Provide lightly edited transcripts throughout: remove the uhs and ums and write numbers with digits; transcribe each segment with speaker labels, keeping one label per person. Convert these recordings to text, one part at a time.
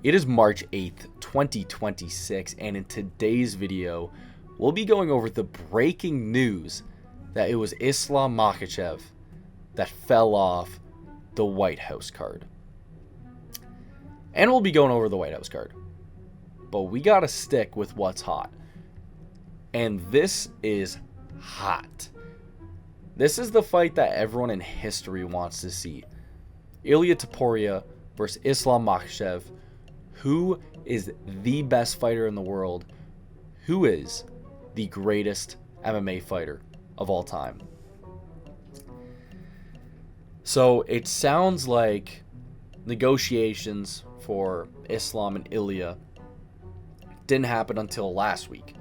Speaker 1: It is March 8th, 2026, and in today's video, we'll be going over the breaking news that it was Islam Makhachev that fell off the White House card. And we'll be going over the White House card. But we gotta stick with what's hot. And this is hot. This is the fight that everyone in history wants to see. Ilia versus Islam Makhachev. Who is the best fighter in the world? Who is the greatest MMA fighter of all time? So it sounds like negotiations for Islam and Ilia didn't happen until last week.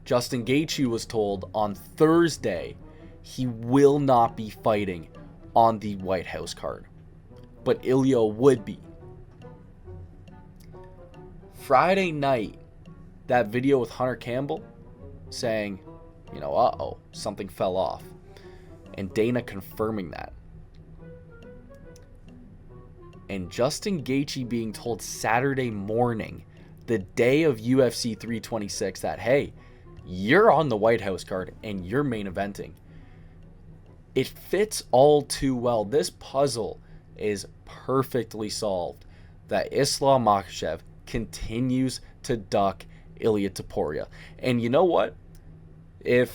Speaker 1: Justin Gaethje was told on Thursday he will not be fighting on the White House card, but Ilia would be. Friday night, that video with Hunter Campbell saying, something fell off. And Dana confirming that. And Justin Gaethje being told Saturday morning, the day of UFC 326, that, hey, you're on the White House card and you're main eventing. It fits all too well. This puzzle is perfectly solved. That Islam Makhachev continues to duck Ilia Topuria. And you know what? I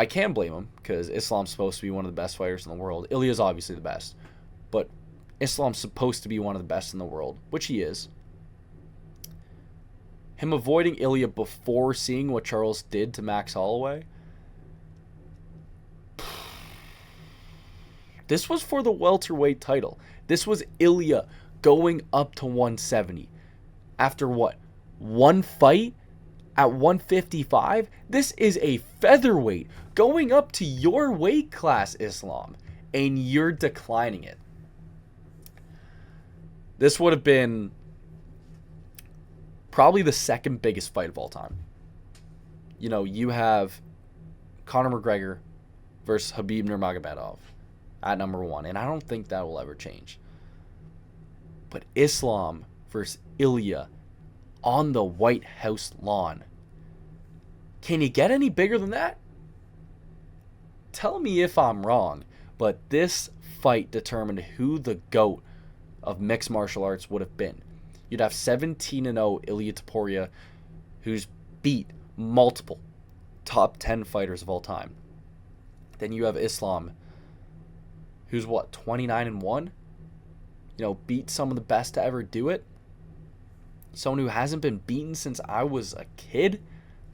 Speaker 1: can't blame him, because Islam's supposed to be one of the best fighters in the world. Ilia's obviously the best. But Islam's supposed to be one of the best in the world, which he is. Him avoiding Ilia before seeing what Charles did to Max Holloway. This was for the welterweight title. This was Ilia going up to 170. After what? One fight at 155? This is a featherweight going up to your weight class, Islam, and you're declining it. This would have been probably the second biggest fight of all time. You have Conor McGregor versus Khabib Nurmagomedov at number one, and I don't think that will ever change. But Islam versus Ilia on the White House lawn. Can you get any bigger than that? Tell me if I'm wrong, but this fight determined who the GOAT of mixed martial arts would have been. You'd have 17-0 Ilia Topuria, who's beat multiple top 10 fighters of all time. Then you have Islam, who's 29-1? Beat some of the best to ever do it. Someone who hasn't been beaten since I was a kid,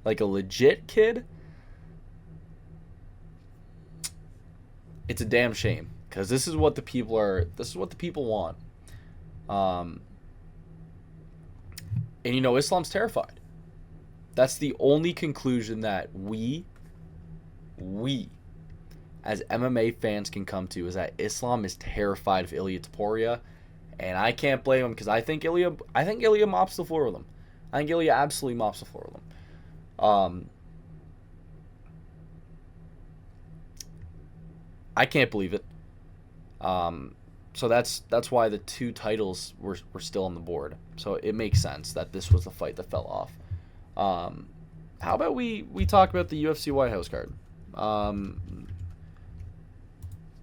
Speaker 1: like a legit kid. It's a damn shame, because this is what the people want. And Islam's terrified. That's the only conclusion that we as MMA fans can come to, is that Islam is terrified of Ilia Topuria. And I can't blame him, because I think Ilia mops the floor with him. I think Ilia absolutely mops the floor with him. I can't believe it. So that's why the two titles were still on the board. So it makes sense that this was the fight that fell off. How about we talk about the UFC White House card?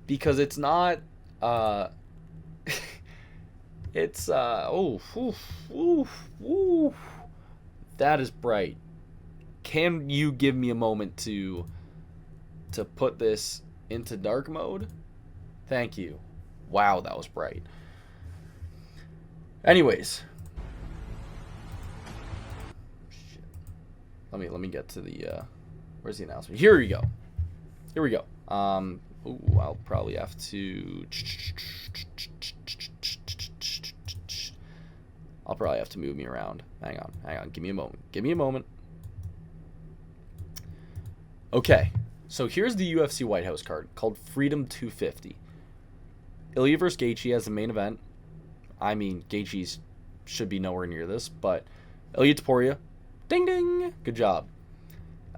Speaker 1: Because it's not... It's that is bright. Can you give me a moment to put this into dark mode? Thank you. Wow, that was bright. Anyways, shit. Let me get to the where's the announcement? Here we go. I'll probably have to move me around. Hang on. Give me a moment. Okay. So here's the UFC White House card called Freedom 250. Ilia vs. Gaethje as the main event. I mean, Gaethje's should be nowhere near this, but Ilia Topuria, ding ding, good job.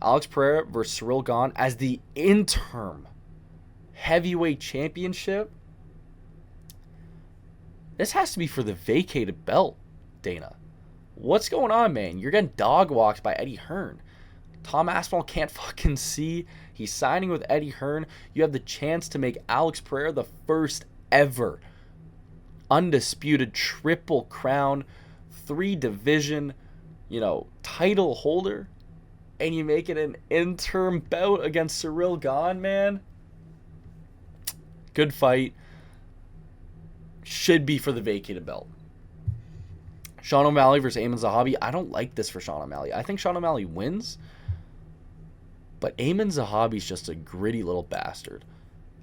Speaker 1: Alex Pereira versus Cyril Gane as the interim heavyweight championship. This has to be for the vacated belt, Dana. What's going on, man? You're getting dog walked by Eddie Hearn. Tom Aspinall can't fucking see. He's signing with Eddie Hearn. You have the chance to make Alex Pereira the first ever undisputed Triple Crown, 3-division, title holder. And you make it an interim bout against Cyril Gane, man. Good fight. Should be for the vacated belt. Sean O'Malley versus Amin Zahabi. I don't like this for Sean O'Malley. I think Sean O'Malley wins. But Amin Zahabi's just a gritty little bastard.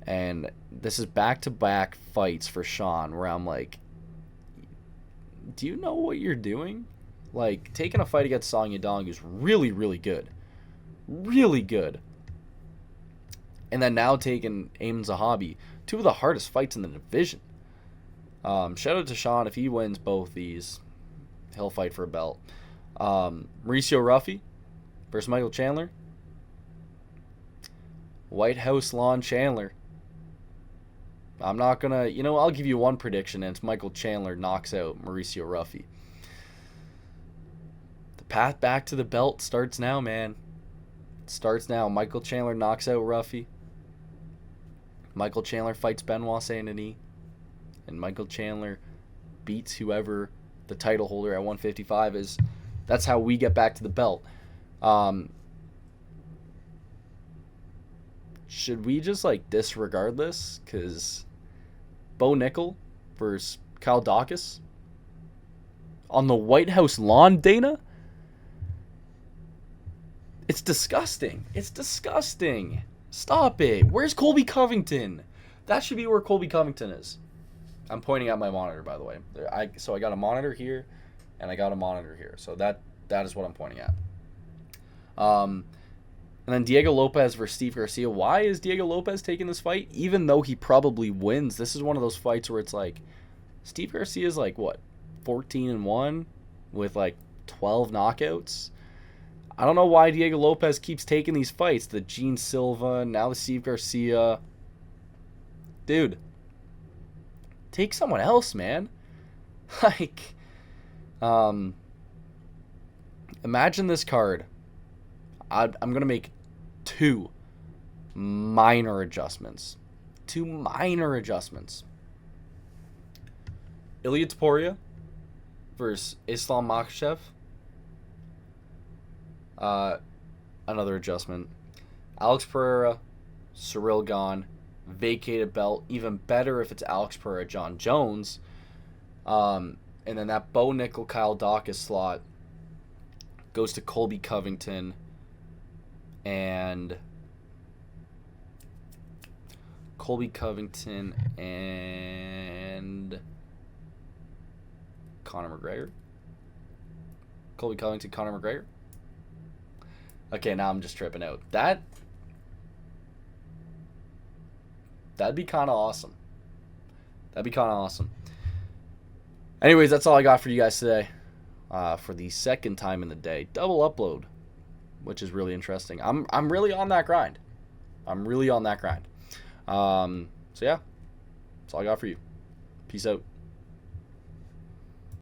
Speaker 1: And this is back-to-back fights for Sean where I'm like, do you know what you're doing? Like, taking a fight against Song Yadong, who's really, really good. Really good. And then now taking Amin Zahabi. 2 of the hardest fights in the division. Shout out to Sean. If he wins both these, he'll fight for a belt. Mauricio Ruffy versus Michael Chandler. White House Lon Chandler. I'm not going to... I'll give you one prediction, and it's Michael Chandler knocks out Mauricio Ruffy. The path back to the belt starts now, man. It starts now. Michael Chandler knocks out Ruffy. Michael Chandler fights Benoit Saint-Denis. And Michael Chandler beats whoever the title holder at 155 is. That's how we get back to the belt. Should we just, disregard this? Because Bo Nickel versus Kyle Dawkins on the White House lawn, Dana? It's disgusting. It's disgusting. Stop it. Where's Colby Covington? That should be where Colby Covington is. I'm pointing at my monitor, by the way. So I got a monitor here, and I got a monitor here. So that is what I'm pointing at. And then Diego Lopez versus Steve Garcia. Why is Diego Lopez taking this fight? Even though he probably wins, this is one of those fights where it's like, Steve Garcia's 14-1 with 12 knockouts. I don't know why Diego Lopez keeps taking these fights. The Gene Silva, now the Steve Garcia. Dude, take someone else, man. Imagine this card. I'm going to make 2 minor adjustments. 2 minor adjustments. Ilia Topuria versus Islam Makhachev. Another adjustment. Alex Pereira, Cyril Gane, vacated belt. Even better if it's Alex Pereira, John Jones. And then that Bo Nickel, Kyle Dawkins slot goes to Colby Covington and Conor McGregor. Colby Covington, Conor McGregor. Okay, now I'm just tripping out. That'd be kind of awesome. That'd be kind of awesome. Anyways, that's all I got for you guys today. For the second time in the day, double upload, which is really interesting. I'm really on that grind. So yeah, that's all I got for you. Peace out.